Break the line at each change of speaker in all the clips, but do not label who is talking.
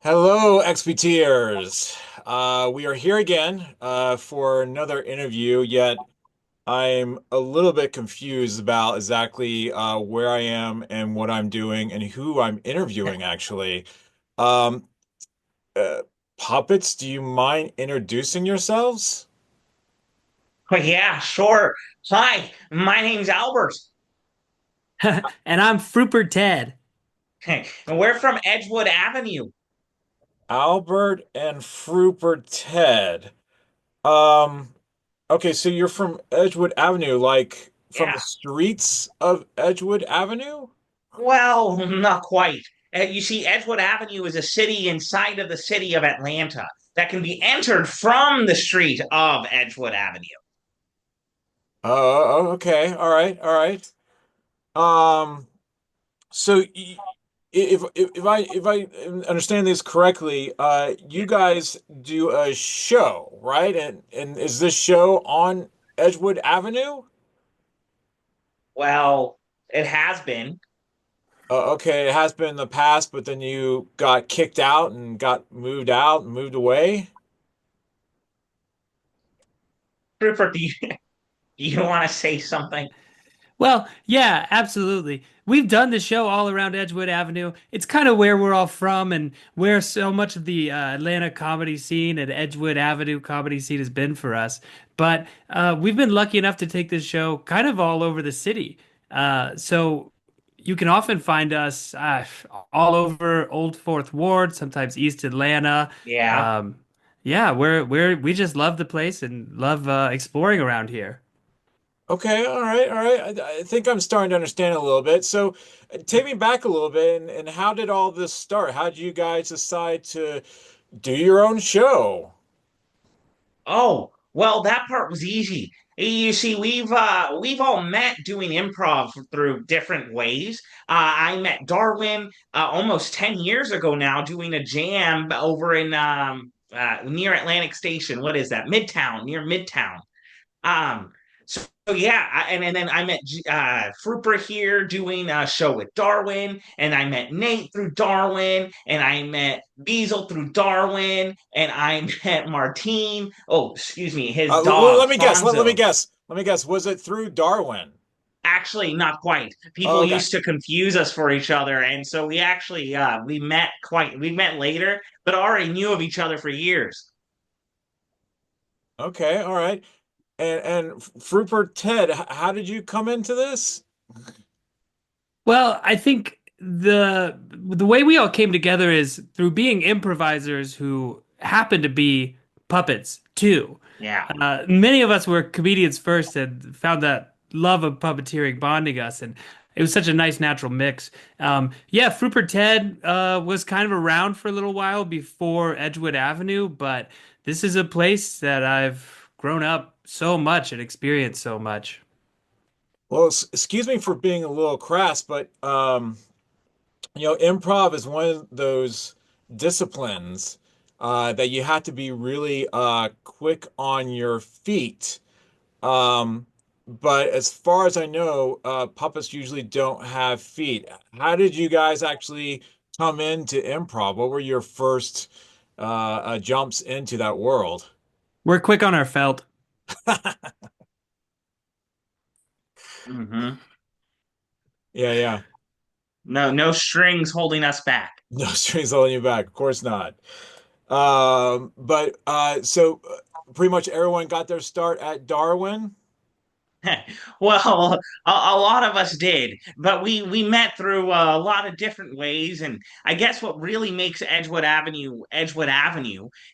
Hello, XPTers. We are here again for another interview, yet I'm a little bit confused about exactly where I am and what I'm doing and who I'm interviewing, actually. Um, uh, Puppets, do you mind introducing yourselves?
Oh, yeah, sure. Hi, my name's Albert.
And I'm Fruper Ted.
And we're from Edgewood Avenue.
Albert and Fruper Ted. Um, okay, so you're from Edgewood Avenue, like from the
Yeah.
streets of Edgewood Avenue?
Well, not quite. You see, Edgewood Avenue is a city inside of the city of Atlanta that can be entered from the street of Edgewood Avenue.
Okay. All right. All right. Um, so if I understand this correctly, you guys do a show, right? And is this show on Edgewood Avenue?
Well, it has been.
Okay, it has been in the past, but then you got kicked out and got moved out and moved away.
Rupert, do you want to say something?
Well, yeah, absolutely. We've done the show all around Edgewood Avenue. It's kind of where we're all from and where so much of the Atlanta comedy scene and Edgewood Avenue comedy scene has been for us. But we've been lucky enough to take this show kind of all over the city. So you can often find us all over Old Fourth Ward, sometimes East Atlanta.
Yeah.
Um, yeah, we just love the place and love exploring around here.
Okay, all right, all right. I think I'm starting to understand a little bit. So, take me back a little bit, and how did all this start? How did you guys decide to do your own show?
Oh, well, that part was easy. You see, we've all met doing improv through different ways. I met Darwin almost 10 years ago now doing a jam over in near Atlantic Station. What is that? Midtown, near Midtown. Um, so yeah, and then I met Fruper here doing a show with Darwin, and I met Nate through Darwin, and I met Beazle through Darwin, and I met Martine. Oh, excuse me, his dog
Let me guess. Let me
Fonzo.
guess. Let me guess. Was it through Darwin?
Actually, not quite.
Oh,
People
okay.
used to confuse us for each other, and so we met later, but already knew of each other for years.
Okay, all right. And Fruper Ted, how did you come into this?
Well, I think the way we all came together is through being improvisers who happen to be puppets too.
Yeah.
Many of us were comedians first and found that love of puppeteering bonding us, and it was such a nice natural mix. Yeah, Fruper Ted was kind of around for a little while before Edgewood Avenue, but this is a place that I've grown up so much and experienced so much.
Well, excuse me for being a little crass, but improv is one of those disciplines that you have to be really quick on your feet. Um, but as far as I know, puppets usually don't have feet. How did you guys actually come into improv? What were your first jumps into that world?
We're quick on our felt.
Hmm.
Yeah, yeah.
No, no strings holding us back.
No strings holding you back. Of course not. But so pretty much everyone got their start at Darwin.
Well, a lot of us did, but we met through a lot of different ways, and I guess what really makes Edgewood Avenue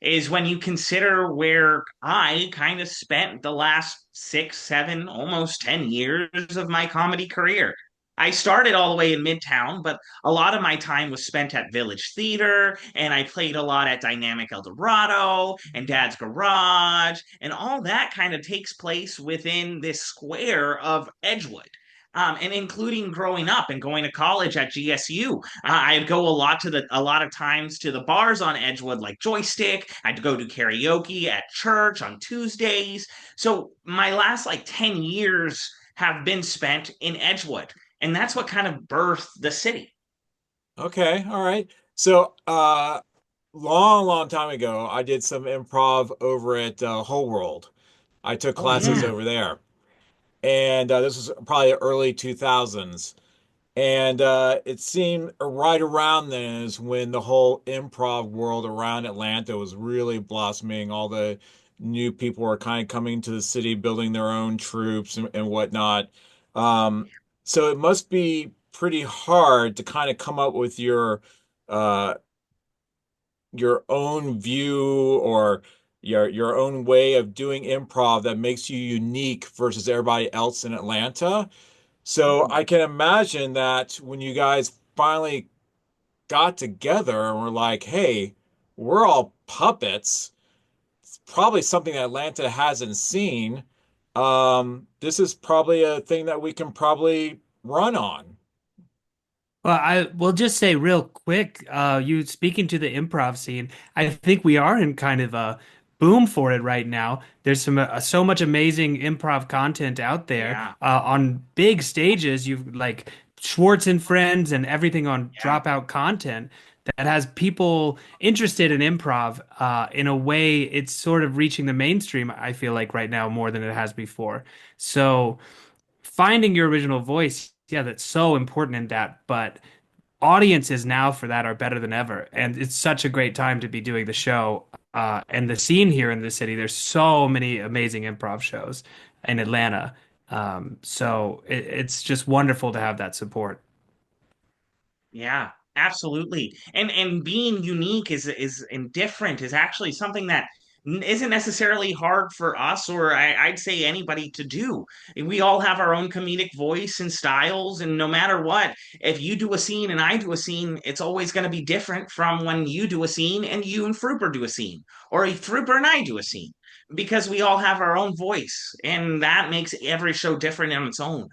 is when you consider where I kind of spent the last 6, 7, almost 10 years of my comedy career. I started all the way in Midtown, but a lot of my time was spent at Village Theater, and I played a lot at Dynamic El Dorado and Dad's Garage, and all that kind of takes place within this square of Edgewood. And including growing up and going to college at GSU, I'd go a lot of times to the bars on Edgewood, like Joystick. I'd go to karaoke at church on Tuesdays. So my last like 10 years have been spent in Edgewood, and that's what kind of birthed the city.
Okay, all right. So, long time ago, I did some improv over at Whole World. I took
Oh
classes
yeah.
over there, and this was probably early 2000s. And it seemed right around then is when the whole improv world around Atlanta was really blossoming. All the new people were kind of coming to the city, building their own troops and whatnot. Um, so it must be pretty hard to kind of come up with uh, your own view or your own way of doing improv that makes you unique versus everybody else in Atlanta. So I can imagine that when you guys finally got together and were like, hey, we're all puppets, it's probably something that Atlanta hasn't seen. This is probably a thing that we can probably run on.
Well, I will just say real quick, you speaking to the improv scene, I think we are in kind of a boom for it right now. There's so much amazing improv content out there
Yeah.
on big stages. You've like Schwartz and Friends and everything on
Yeah.
Dropout content that has people interested in improv in a way it's sort of reaching the mainstream, I feel like right now more than it has before. So finding your original voice, yeah, that's so important in that, but audiences now for that are better than ever. And it's such a great time to be doing the show. And the scene here in the city, there's so many amazing improv shows in Atlanta. So it's just wonderful to have that support.
Yeah, absolutely. And being unique is and different is actually something that isn't necessarily hard for us or I'd say anybody to do. We all have our own comedic voice and styles, and no matter what, if you do a scene and I do a scene, it's always going to be different from when you do a scene and you and Fruper do a scene, or if Fruper and I do a scene, because we all have our own voice, and that makes every show different on its own.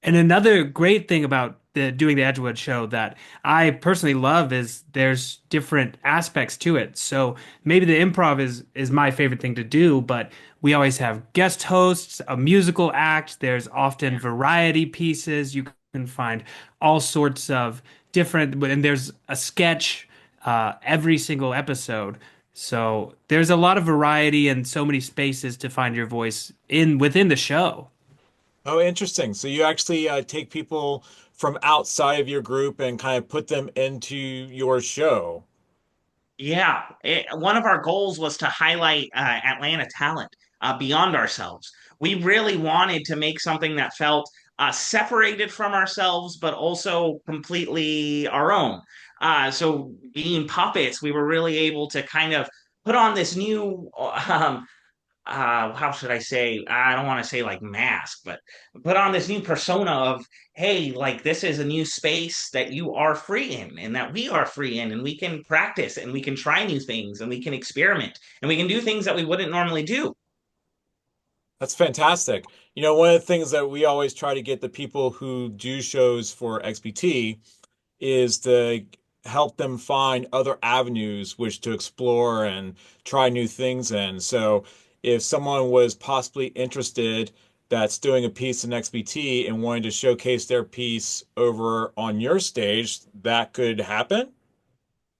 And another great thing about doing the Edgewood show that I personally love is there's different aspects to it. So maybe the improv is my favorite thing to do, but we always have guest hosts, a musical act. There's often variety pieces. You can find all sorts of different, and there's a sketch every single episode. So there's a lot of variety and so many spaces to find your voice in within the show.
Oh, interesting. So you actually take people from outside of your group and kind of put them into your show.
Yeah, one of our goals was to highlight Atlanta talent beyond ourselves. We really wanted to make something that felt separated from ourselves, but also completely our own. So, being puppets, we were really able to kind of put on this new how should I say? I don't want to say like mask, but put on this new persona of, hey, like this is a new space that you are free in and that we are free in, and we can practice and we can try new things and we can experiment and we can do things that we wouldn't normally do.
That's fantastic. You know, one of the things that we always try to get the people who do shows for XBT is to help them find other avenues which to explore and try new things in. So if someone was possibly interested that's doing a piece in XBT and wanting to showcase their piece over on your stage, that could happen.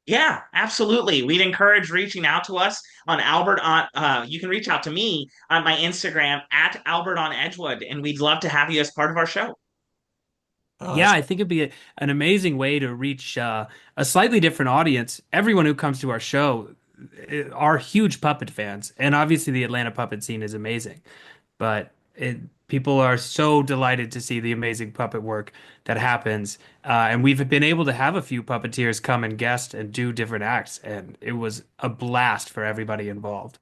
Yeah, absolutely. We'd encourage reaching out to us on Albert on you can reach out to me on my Instagram at Albert on Edgewood, and we'd love to have you as part of our show.
Oh,
Yeah,
that's
I think it'd be an amazing way to reach a slightly different audience. Everyone who comes to our show are huge puppet fans, and obviously the Atlanta puppet scene is amazing. But people are so delighted to see the amazing puppet work that happens, and we've been able to have a few puppeteers come and guest and do different acts, and it was a blast for everybody involved.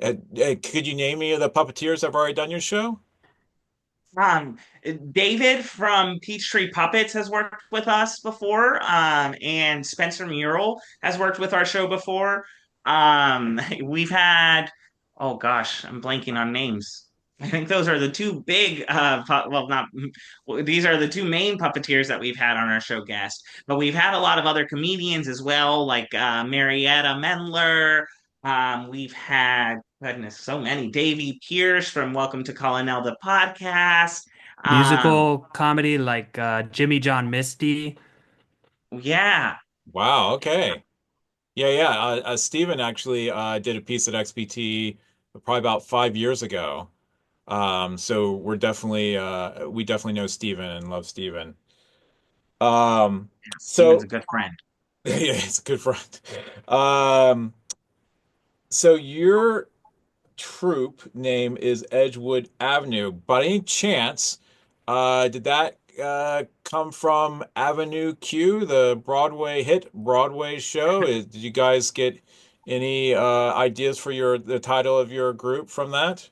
could you name any of the puppeteers that have already done your show?
Um, David from Peachtree Puppets has worked with us before, and Spencer Mural has worked with our show before. We've had, oh gosh, I'm blanking on names. I think those are the two big, well, not, well, these are the two main puppeteers that we've had on our show guest. But we've had a lot of other comedians as well, like Marietta Mendler. We've had goodness, so many. Davey Pierce from Welcome to Colonel the podcast. Um,
Musical comedy like Jimmy John Misty.
Yeah.
Wow. Okay. Yeah, yeah. Steven actually did a piece at XBT probably about 5 years ago. So we definitely know Steven and love Steven. Um,
Steven's a
so
good friend.
yeah, he's a good friend. Um, so your troupe name is Edgewood Avenue. By any chance, did that come from Avenue Q, the Broadway hit Broadway show? Did you guys get any ideas for the title of your group from that?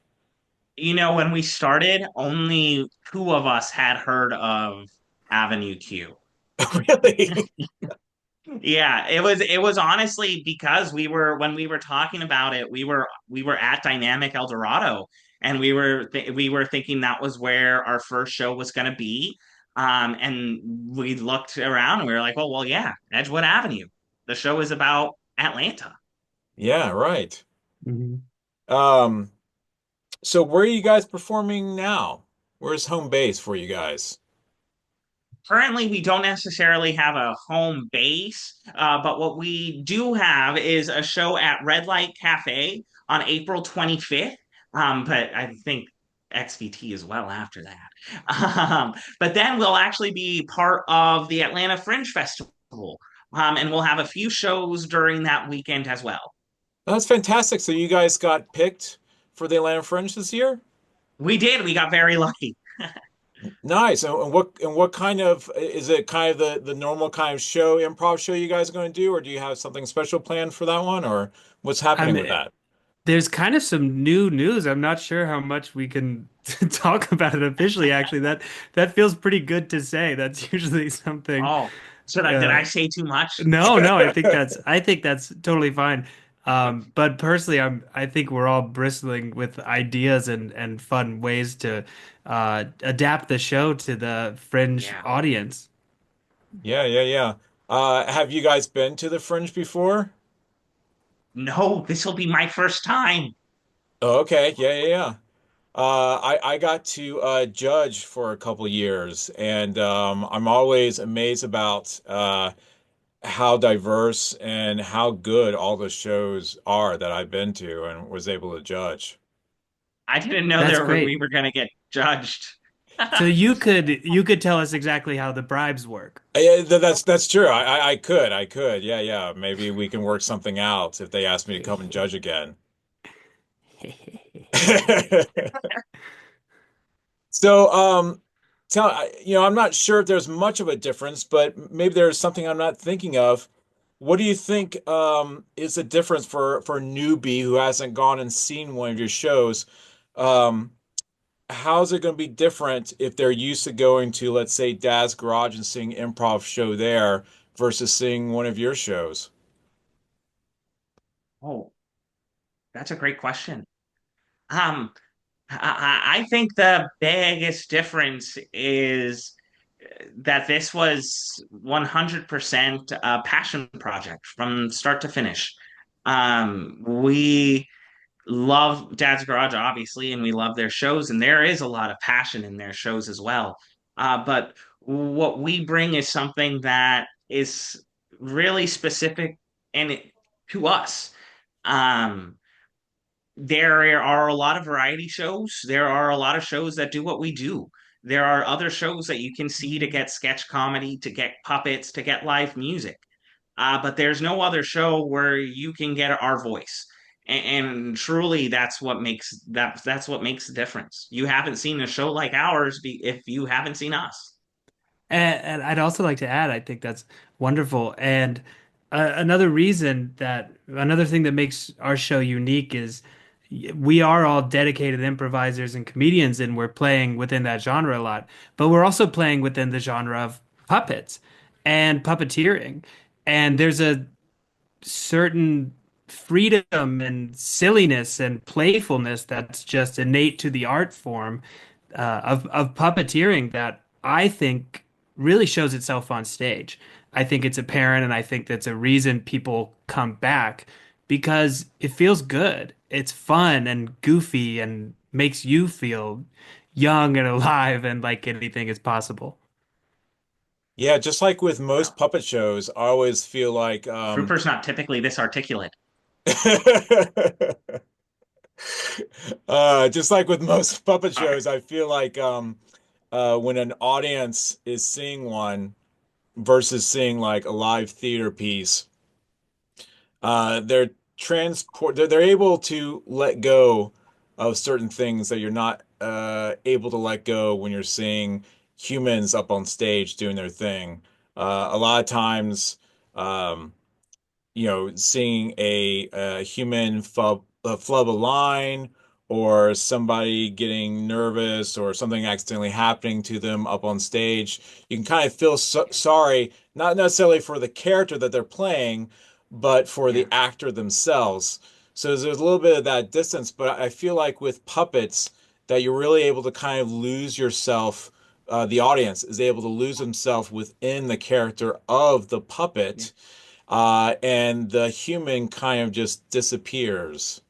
When we started, only two of us had heard of Avenue Q.
Really?
Yeah, it was honestly because when we were talking about it, we were at Dynamic El Dorado, and we were thinking that was where our first show was going to be. And we looked around and we were like, well, yeah, Edgewood Avenue. The show is about Atlanta.
Yeah, right.
Mhm.
Um, so where are you guys performing now? Where's home base for you guys?
Currently, we don't necessarily have a home base, but what we do have is a show at Red Light Cafe on April 25th. But I think XVT as well after that. But then we'll actually be part of the Atlanta Fringe Festival, and we'll have a few shows during that weekend as well.
That's fantastic. So you guys got picked for the Atlanta Fringe this year?
We did. We got very lucky.
Nice. And what kind of is it kind of the normal kind of show, improv show you guys are going to do, or do you have something special planned for that one, or what's
I
happening with
mean,
that?
there's kind of some new news. I'm not sure how much we can talk about it officially, actually. That feels pretty good to say. That's usually something.
Oh, did I
Uh,
say too much?
no, no, I think that's totally fine. But personally, I think we're all bristling with ideas and fun ways to adapt the show to the fringe
Yeah.
audience.
Yeah, yeah, yeah. Have you guys been to the Fringe before?
No, this will be my first time.
Oh, okay. Yeah, yeah, yeah. I got to judge for a couple years, and I'm always amazed about how diverse and how good all the shows are that I've been to and was able to judge.
I didn't know
That's
we
great.
were gonna get judged.
So you could tell us exactly how the bribes work.
Yeah, that's true. I could. Yeah, yeah. Maybe we can work something out if they ask me to come and judge again. So, I'm not sure if there's much of a difference, but maybe there's something I'm not thinking of. What do you think is the difference for a newbie who hasn't gone and seen one of your shows? Um, how's it going to be different if they're used to going to, let's say, Dad's Garage and seeing improv show there versus seeing one of your shows?
Oh, that's a great question. Um, I think the biggest difference is that this was 100% a passion project from start to finish. We love Dad's Garage, obviously, and we love their shows, and there is a lot of passion in their shows as well. But what we bring is something that is really specific to us. Um, there are a lot of variety shows. There are a lot of shows that do what we do. There are other shows that you can see to get sketch comedy, to get puppets, to get live music. But there's no other show where you can get our voice. And truly, that's what makes the difference. You haven't seen a show like ours if you haven't seen us.
And I'd also like to add, I think that's wonderful. And another thing that makes our show unique is we are all dedicated improvisers and comedians, and we're playing within that genre a lot. But we're also playing within the genre of puppets and puppeteering. And there's a certain freedom and silliness and playfulness that's just innate to the art form of puppeteering that I think really shows itself on stage. I think it's apparent, and I think that's a reason people come back because it feels good. It's fun and goofy and makes you feel young and alive and like anything is possible.
Yeah, just like with
Wow.
most puppet shows, I always feel like
Fruper's not typically this articulate.
just like with most puppet
All right.
shows, I feel like when an audience is seeing one versus seeing like a live theater piece, they're able to let go of certain things that you're not able to let go when you're seeing humans up on stage doing their thing. A lot of times, um, seeing a human flub a line or somebody getting nervous or something accidentally happening to them up on stage, you can kind of feel sorry, not necessarily for the character that they're playing, but for
Yeah.
the actor themselves. So there's a little bit of that distance, but I feel like with puppets that you're really able to kind of lose yourself. The audience is able to lose himself within the character of the
Yeah.
puppet, and the human kind of just disappears.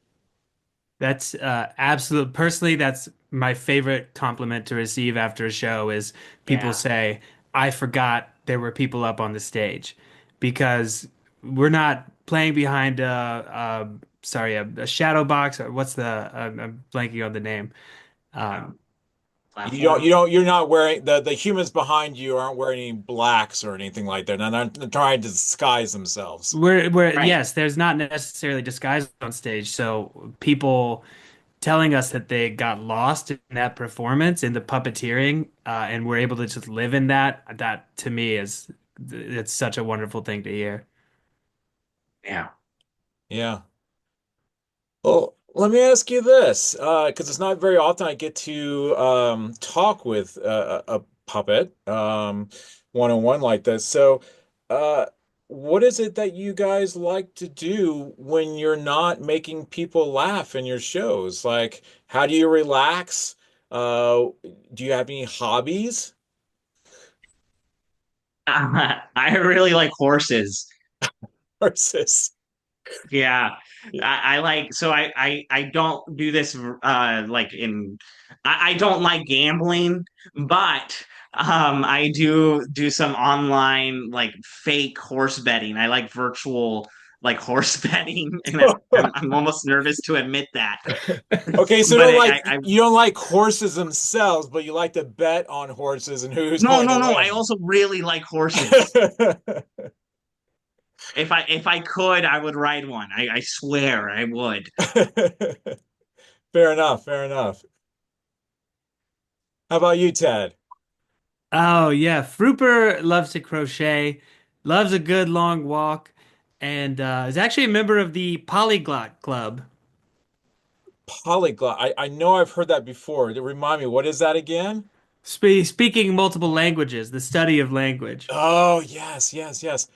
That's absolute. Personally, that's my favorite compliment to receive after a show is people
Yeah.
say, "I forgot there were people up on the stage," because we're not playing behind a shadow box or what's the I'm blanking on the name.
Uh,
Um,
Platform.
You're not wearing the humans behind you aren't wearing any blacks or anything like that. They're not trying to disguise themselves.
we're
Right.
yes, there's not necessarily disguise on stage, so people telling us that they got lost in that performance in the puppeteering, and we're able to just live in that to me is it's such a wonderful thing to hear.
Yeah.
Yeah. Well, let me ask you this, because it's not very often I get to talk with a puppet one-on-one like this. So, uh, what is it that you guys like to do when you're not making people laugh in your shows? Like, how do you relax? Do you have any hobbies?
I really like horses.
Versus,
Yeah, I like so I don't do this like in I don't like gambling, but I do some online like fake horse betting. I like virtual like horse betting, and I'm almost nervous to admit that.
okay, so
But I
you don't like horses themselves, but you like to bet on horses and who's
no
going to
no no. I
win.
also really like horses. If I could, I would ride one. I swear I would.
Fair enough, fair enough. How about you, Ted?
Oh yeah, Fruper loves to crochet, loves a good long walk, and is actually a member of the Polyglot Club.
Polyglot. I know I've heard that before. Remind me, what is that again?
Speaking multiple languages, the study of language.
Oh, yes, yes, yes.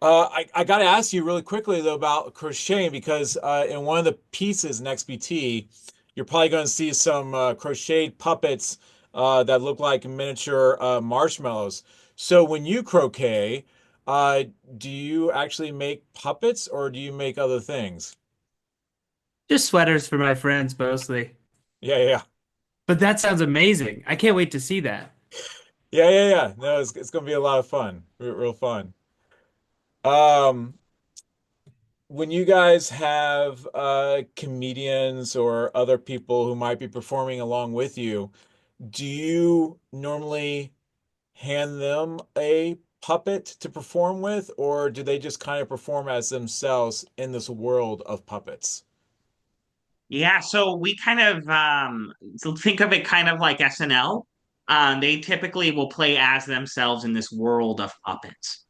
I got to ask you really quickly though about crocheting because in one of the pieces in XBT, you're probably going to see some crocheted puppets that look like miniature marshmallows. So when you croquet, uh, do you actually make puppets or do you make other things?
Just sweaters for my friends mostly.
Yeah, yeah,
But that sounds amazing. I can't wait to see that.
yeah, yeah, yeah. No, it's going to be a lot of fun, real fun. Um, when you guys have comedians or other people who might be performing along with you, do you normally hand them a puppet to perform with, or do they just kind of perform as themselves in this world of puppets?
Yeah, so we kind of so think of it kind of like SNL. They typically will play as themselves in this world of puppets.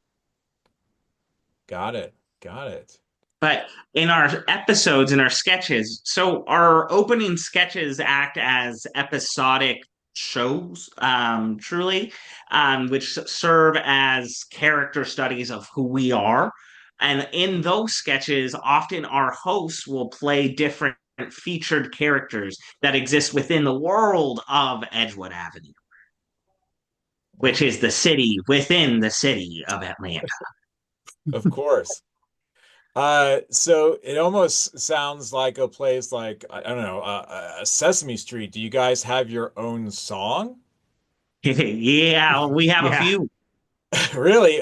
Got it. Got it.
But in our episodes, in our sketches, so our opening sketches act as episodic shows, truly, which serve as character studies of who we are. And in those sketches, often our hosts will play different featured characters that exist within the world of Edgewood Avenue, which is the city within the city of Atlanta.
Of course. So it almost sounds like a place like I don't know, Sesame Street. Do you guys have your own song?
Yeah, we have a
Yeah.
few.
Really?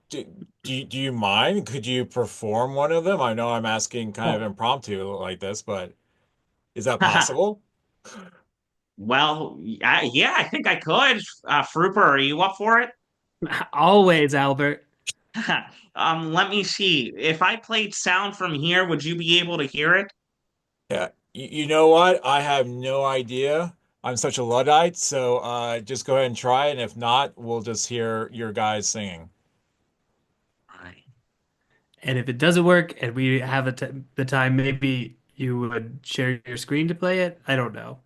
Do, do you mind? Could you perform one of them? I know I'm asking kind of
Oh,
impromptu like this, but is that possible?
Well, yeah, I think I could. Frooper, are you up for it?
always, Albert.
Let me see. If I played sound from here, would you be able to hear it?
Yeah. You know what? I have no idea. I'm such a Luddite, so just go ahead and try it. And if not, we'll just hear your guys singing.
Right.
And if it doesn't work and we have the time, maybe you would share your screen to play it. I don't know.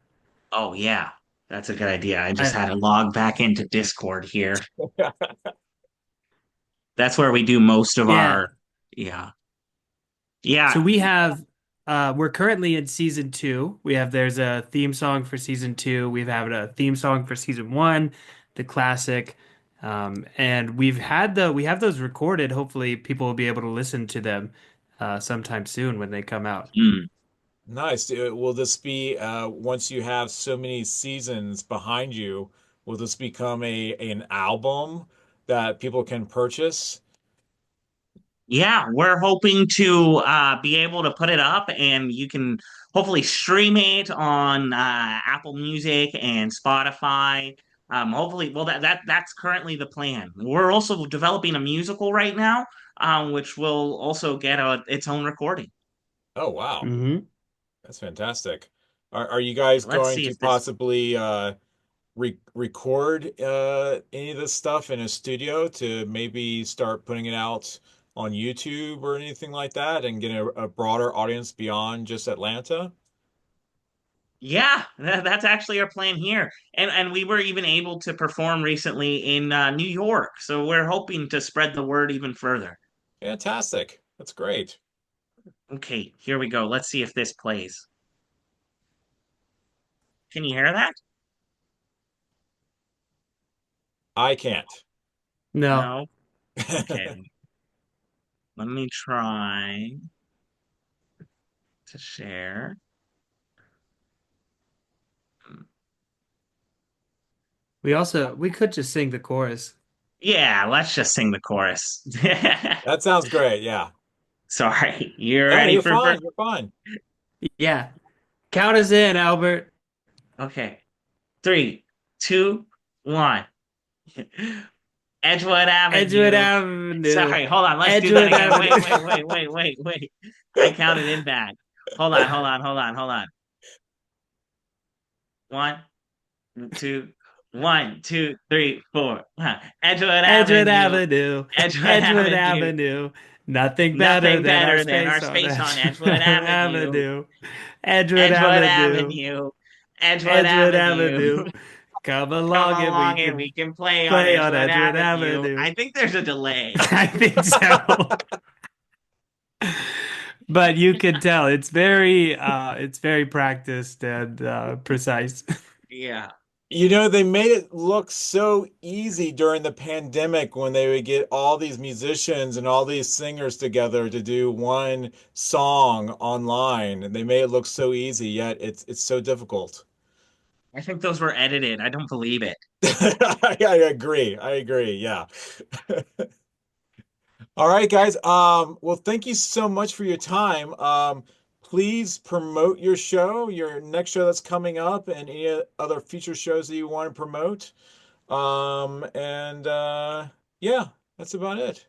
Oh, yeah, that's a good idea. I just
I,
had to log back into Discord here. That's where we do most of
yeah.
our, yeah.
So
Yeah.
we have we're currently in season two. There's a theme song for season two. We've had a theme song for season one, the classic. And we have those recorded. Hopefully people will be able to listen to them sometime soon when they come out.
Mm.
Nice. Will this be once you have so many seasons behind you, will this become an album that people can purchase?
Yeah, we're hoping to be able to put it up and you can hopefully stream it on Apple Music and Spotify. Hopefully, well, that's currently the plan. We're also developing a musical right now, which will also get its own recording.
Oh, wow.
Hmm.
That's fantastic. Are you guys
Let's
going
see
to
if this.
possibly record any of this stuff in a studio to maybe start putting it out on YouTube or anything like that and get a broader audience beyond just Atlanta?
Yeah, that's actually our plan here, and we were even able to perform recently in New York, so we're hoping to spread the word even further.
Fantastic. That's great.
Okay, here we go. Let's see if this plays. Can you hear that?
I can't.
No,
No? Okay. Let me try to share.
we could just sing the chorus.
Yeah, let's just sing the chorus.
That sounds great. Yeah.
Sorry, you
No,
ready
you're
for
fine. You're fine.
Yeah. Count us in, Albert.
Okay. Three, two, one. Edgewood
Edgewood
Avenue.
Avenue.
Sorry, hold on. Let's do that
Edgewood
again.
Avenue.
Wait. I counted in bad. Hold on. One, two, one, two, three, four. Edgewood
Edgewood
Avenue.
Avenue.
Edgewood
Edgewood
Avenue.
Avenue. Nothing better
Nothing
than our
better than our
space on
space on
Edgewood
Edgewood Avenue.
Avenue. Edgewood
Edgewood
Avenue.
Avenue. Edgewood
Edgewood
Avenue.
Avenue. Come
Come
along and we
along and
can
we can play on
play on
Edgewood
Edgewood
Avenue.
Avenue.
I think there's a delay.
I think so. But you can tell it's very practiced and precise.
Yeah.
You know, they made it look so easy during the pandemic when they would get all these musicians and all these singers together to do one song online. And they made it look so easy, yet it's so difficult.
I think those were edited. I don't believe it.
I agree. I agree. Yeah. All right, guys. Well, thank you so much for your time. Please promote your show, your next show that's coming up, and any other future shows that you want to promote. And yeah, that's about it.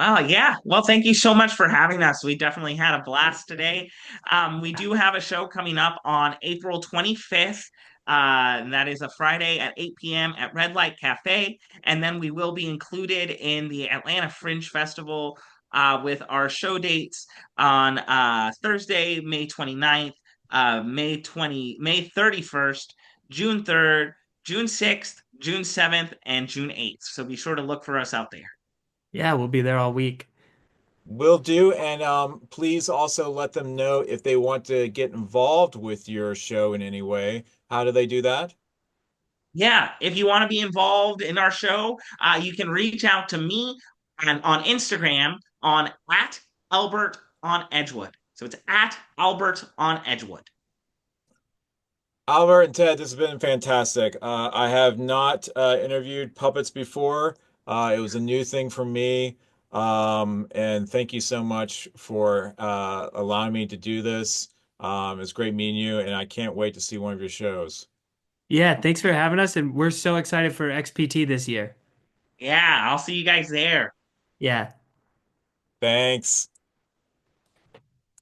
Oh, yeah. Well, thank you so much for having us. We definitely had a blast today. We do have a show coming up on April 25th. And that is a Friday at 8 p.m. at Red Light Cafe. And then we will be included in the Atlanta Fringe Festival with our show dates on Thursday, May 29th, May 31st, June 3rd, June 6th, June 7th, and June 8th. So be sure to look for us out there.
Yeah, we'll be there all week.
Will do. And please also let them know if they want to get involved with your show in any way. How do they do that?
Yeah, if you want to be involved in our show, you can reach out to me and on Instagram on at Albert on Edgewood. So it's at Albert on Edgewood.
Albert and Ted, this has been fantastic. I have not interviewed puppets before. It was a new thing for me. And thank you so much for allowing me to do this. It's great meeting you, and I can't wait to see one of your shows.
Yeah, thanks for having us, and we're so excited for XPT this year.
Yeah, I'll see you guys there.
Yeah.
Thanks.